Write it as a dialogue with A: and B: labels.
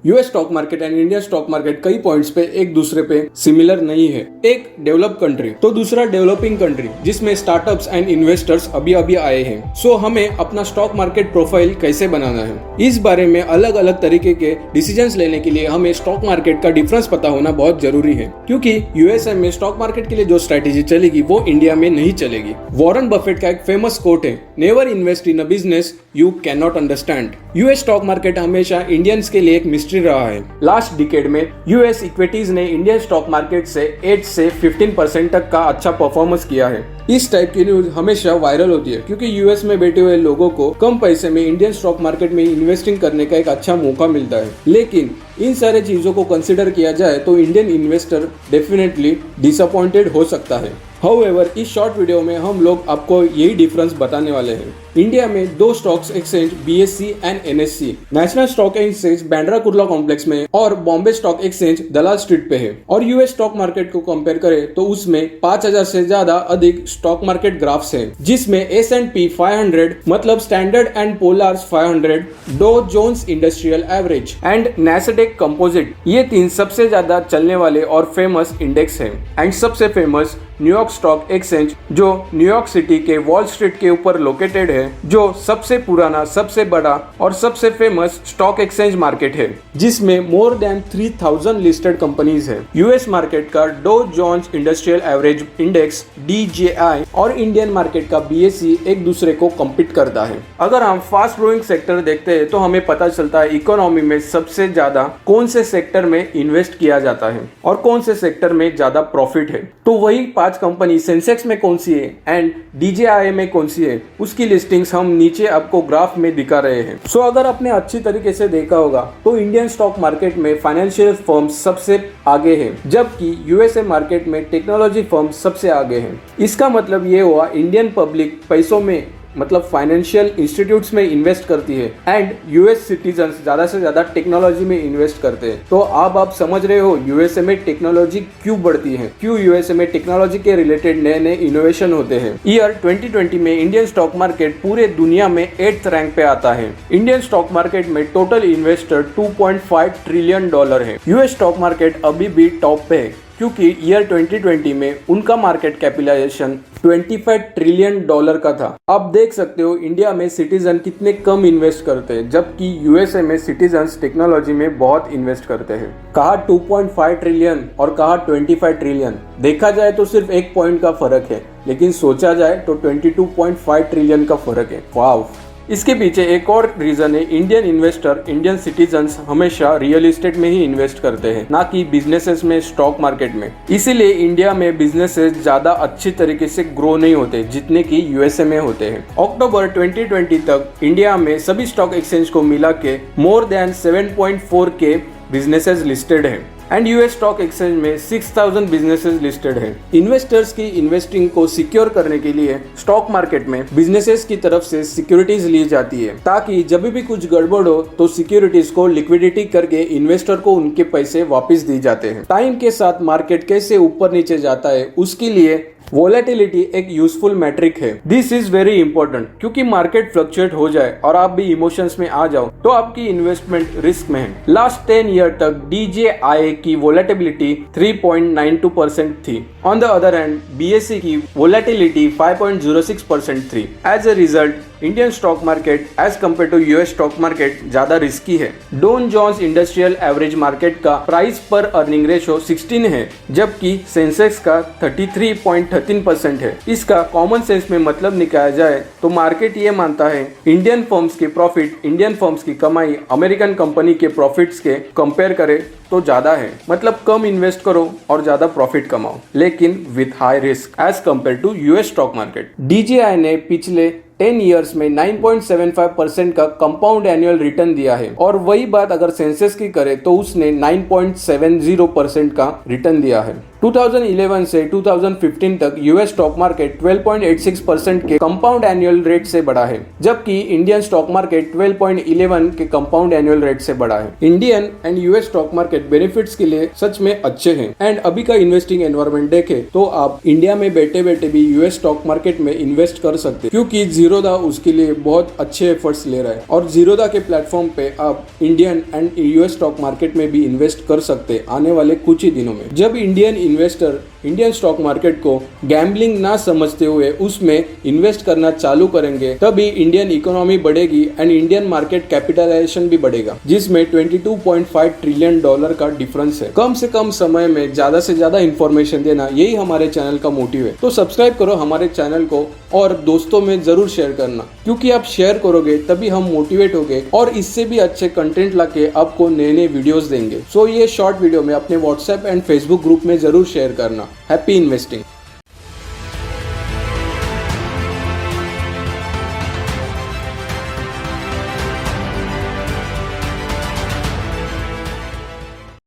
A: US stock market and Indian stock market कई points पे एक दूसरे पे सिमिलर नहीं है। एक डेवलप कंट्री तो दूसरा डेवलपिंग कंट्री जिसमें स्टार्टअप्स एंड इन्वेस्टर्स अभी अभी आए हैं। सो हमें अपना स्टॉक मार्केट प्रोफाइल कैसे बनाना है, इस बारे में अलग अलग तरीके के डिसीजंस लेने के लिए हमें स्टॉक मार्केट का डिफरेंस पता होना बहुत जरूरी है, क्योंकि यूएसए में स्टॉक मार्केट के लिए जो स्ट्रेटेजी चलेगी वो इंडिया में नहीं चलेगी। वॉरेन बफेट का एक फेमस कोट है, never invest in a business you can not understand. US stock market हमेशा इंडियंस के लिए एक मिस्ट्री रहा है। लास्ट डिकेड में यूएस इक्विटीज ने इंडियन स्टॉक मार्केट से 8 से 15% तक का अच्छा परफॉर्मेंस किया है। इस टाइप की न्यूज हमेशा वायरल होती है, क्योंकि यूएस में बैठे हुए लोगों को कम पैसे में इंडियन स्टॉक मार्केट में इन्वेस्टिंग करने का एक अच्छा मौका मिलता है। लेकिन इन सारे चीजों को कंसिडर किया जाए तो इंडियन इन्वेस्टर डेफिनेटली डिसअपॉइंटेड हो सकता है। हाउएवर इस शॉर्ट वीडियो में हम लोग आपको यही डिफरेंस बताने वाले हैं। इंडिया में दो stocks exchange BSc and NSC, national stock exchange Bandra Kurla complex में और बॉम्बे स्टॉक एक्सचेंज दलाल स्ट्रीट पे है। और यूएस स्टॉक मार्केट को कंपेयर करें तो उसमें 5000 से ज्यादा अधिक स्टॉक मार्केट ग्राफ्स हैं, जिसमें S&P 500 मतलब standard and Poor's 500, Dow Jones industrial average and Nasdaq composite, ये तीन सबसे ज्यादा चलने वाले और फेमस इंडेक्स हैं। एंड सबसे फेमस न्यूयॉर्क स्टॉक एक्सचेंज जो न्यूयॉर्क सिटी के वॉल स्ट्रीट के ऊपर लोकेटेड है, जो सबसे पुराना, सबसे बड़ा और सबसे फेमस स्टॉक एक्सचेंज मार्केट है, जिसमें मोर देन 3000 लिस्टेड कंपनीज है। यूएस मार्केट का Dow Jones industrial Average index DJI और इंडियन मार्केट का BSE एक दूसरे को कम्पीट करता है। अगर हम फास्ट ग्रोइंग सेक्टर देखते हैं तो हमें पता चलता है इकोनॉमी में सबसे ज्यादा कौन से सेक्टर में इन्वेस्ट किया जाता है और कौन से सेक्टर में ज्यादा प्रॉफिट है। तो वही 5 कंपनी सेंसेक्स में कौन सी है एंड DJI में कौन सी है, उसकी लिस्टिंग्स हम नीचे आपको ग्राफ में दिखा रहे हैं। सो अगर आपने अच्छी तरीके से देखा होगा तो इंडियन स्टॉक मार्केट में फाइनेंशियल फर्म्स सबसे आगे है, जबकि यूएसए मार्केट में टेक्नोलॉजी फर्म्स सबसे आगे हैं। इसका मतलब ये हुआ इंडियन पब्लिक पैसों में मतलब फाइनेंशियल इंस्टीट्यूट्स में इन्वेस्ट करती है एंड यूएस सिटीजन्स ज्यादा से ज्यादा टेक्नोलॉजी में इन्वेस्ट करते हैं। तो अब आप समझ रहे हो यूएसए में टेक्नोलॉजी क्यों बढ़ती है, क्यों यूएसए में टेक्नोलॉजी के रिलेटेड नए नए इनोवेशन होते हैं। ईयर 2020 में इंडियन स्टॉक मार्केट पूरे दुनिया में 8th रैंक पे आता है। इंडियन स्टॉक मार्केट में टोटल इन्वेस्टर $2.5 ट्रिलियन है। यूएस स्टॉक मार्केट अभी भी टॉप पे है, क्योंकि ईयर 2020 में उनका मार्केट कैपिटलाइजेशन $25 ट्रिलियन का था। आप देख सकते हो इंडिया में सिटीजन कितने कम इन्वेस्ट करते हैं, जबकि यूएसए में सिटीजन्स टेक्नोलॉजी में बहुत इन्वेस्ट करते हैं। कहा 2.5 ट्रिलियन और कहा 25 ट्रिलियन। देखा जाए तो सिर्फ एक पॉइंट का फर्क है, लेकिन सोचा जाए तो 22.5 ट्रिलियन का फर्क है। वाव! इसके पीछे एक और रीजन है, इंडियन इन्वेस्टर, इंडियन सिटीजन्स हमेशा रियल एस्टेट में ही इन्वेस्ट करते हैं, ना कि बिजनेसेस में, स्टॉक मार्केट में। इसीलिए इंडिया में बिजनेसेस ज्यादा अच्छी तरीके से ग्रो नहीं होते जितने कि यूएसए में होते हैं। अक्टूबर 2020 तक इंडिया में सभी स्टॉक एक्सचेंज को मिला के मोर देन 7.4 के बिजनेसेस लिस्टेड हैं एंड यूएस स्टॉक एक्सचेंज में 6000 बिजनेसेस लिस्टेड है। इन्वेस्टर्स की इन्वेस्टिंग को सिक्योर करने के लिए स्टॉक मार्केट में बिजनेसेस की तरफ से सिक्योरिटीज ली जाती है, ताकि जब भी कुछ गड़बड़ हो तो सिक्योरिटीज को लिक्विडिटी करके इन्वेस्टर को उनके पैसे वापस दी जाते हैं। टाइम के साथ मार्केट कैसे ऊपर नीचे जाता है उसके लिए वोलेटिलिटी एक यूजफुल मैट्रिक है। दिस इज वेरी इंपॉर्टेंट, क्योंकि मार्केट फ्लक्चुएट हो जाए और आप भी इमोशंस में आ जाओ तो आपकी इन्वेस्टमेंट रिस्क में है। लास्ट 10 ईयर तक DJI की वोलेटिलिटी 3.92% थी। On the other hand BSE की वोलेटिलिटी 5.06% थी। As a result Indian stock market as compare to US stock market ज्यादा रिस्की है। Dow Jones industrial Average market का प्राइस पर अर्निंग रेशो 16 है, जबकि सेंसेक्स का 33.13% है। इसका कॉमन सेंस में मतलब निकाला जाए तो मार्केट ये मानता है इंडियन फर्म्स की प्रॉफिट, इंडियन फर्म्स की कमाई अमेरिकन कंपनी के प्रॉफिट्स के कंपेयर करे तो ज्यादा है। मतलब कम इन्वेस्ट करो और ज्यादा प्रॉफिट कमाओ, लेकिन with high risk as compare to US stock market. DJI ने पिछले 10 ईयर्स में 9.75% का कंपाउंड एनुअल रिटर्न दिया है, और वही बात अगर सेंसेस की करे तो उसने 9.70% का रिटर्न दिया है। 2011 से 2015 तक यूएस स्टॉक मार्केट 12.86% के कंपाउंड एनुअल रेट से बढ़ा है, जबकि इंडियन स्टॉक मार्केट 12.11 के कंपाउंड एनुअल रेट से बढ़ा है। Indian and US stock market benefits के लिए सच में अच्छे हैं। एंड अभी का इन्वेस्टिंग एनवायरनमेंट देखें तो आप इंडिया में बैठे बैठे भी यूएस स्टॉक मार्केट में इन्वेस्ट कर सकते हैं, क्योंकि जीरोधा उसके लिए बहुत अच्छे एफर्ट्स ले रहा है और जीरोधा के प्लेटफॉर्म पे आप Indian and US stock market में भी इन्वेस्ट कर सकते हैं आने वाले कुछ ही दिनों में। जब Indian investor Indian stock market को गैम्बलिंग ना समझते हुए उसमें इन्वेस्ट करना चालू करेंगे, तभी इंडियन इकोनॉमी बढ़ेगी एंड इंडियन मार्केट कैपिटलाइजेशन भी बढ़ेगा, जिसमें $22.5 ट्रिलियन का डिफरेंस है। कम से कम समय में ज्यादा से ज्यादा इंफॉर्मेशन देना, यही हमारे चैनल का मोटिव है। तो सब्सक्राइब करो हमारे चैनल को और दोस्तों में जरूर शेयर करना, क्योंकि आप शेयर करोगे तभी हम मोटिवेट होंगे और इससे भी अच्छे कंटेंट लाके आपको नए नए वीडियोस देंगे। सो ये शॉर्ट वीडियो में अपने व्हाट्सएप एंड फेसबुक ग्रुप में जरूर शेयर करना। Happy investing.